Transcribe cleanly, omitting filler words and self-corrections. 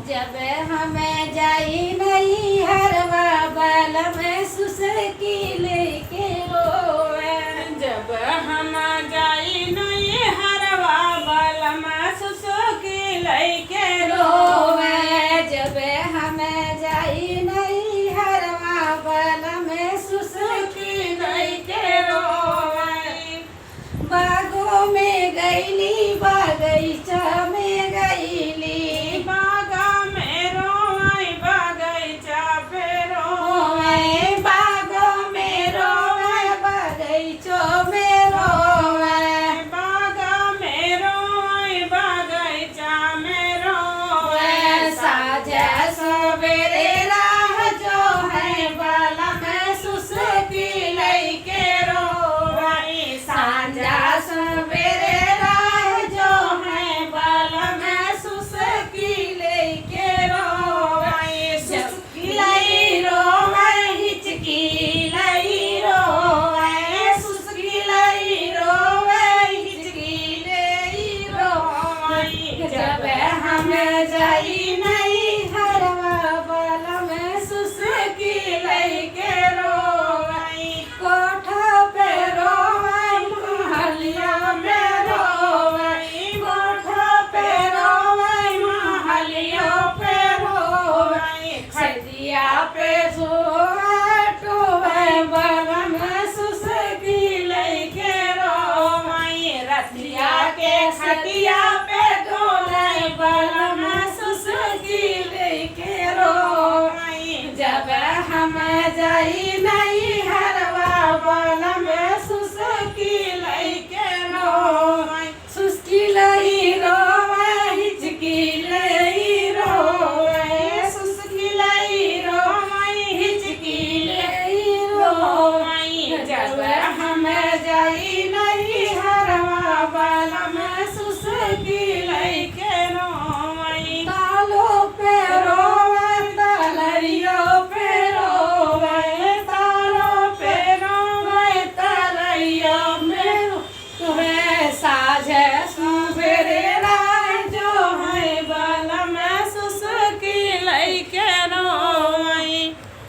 जब हमें जाई नहीं हरवा बाल में सुसकी लेके रोवे। जब हम जाई नहीं हरवा बाल में सुसकी लेके रोवे। जब हमें जाई नहीं हरवा बाल में सुसकी लेके रोवे। बागों में गईली बगीचा में गईली, बागा में रोई बगीचा पे रोवे। बागों में रोवे बगीचों में रोवे। बागा में रोई बगीचा में रोवे। साझा सवेरे राह जो है बाल में सुसकी लेके रोवे। साझा सवेरे राह जो है बाल में सुसकी लेके रोवे। सुसकी लई रोवे हिचकी लई रोवे। सुसकी लई रोवे हिचकी लई रोवे। जब हम जाई नहीं हरवा बाल में सुसकी लेके रोवे। कोठा पे रोवे महलिया में रोवे। कोठा पे रोवे महलिया पे रोवे। सदिया पे सोवे टोवे बाल में सुसकी लेके रोवे। रतिया के खटिया पे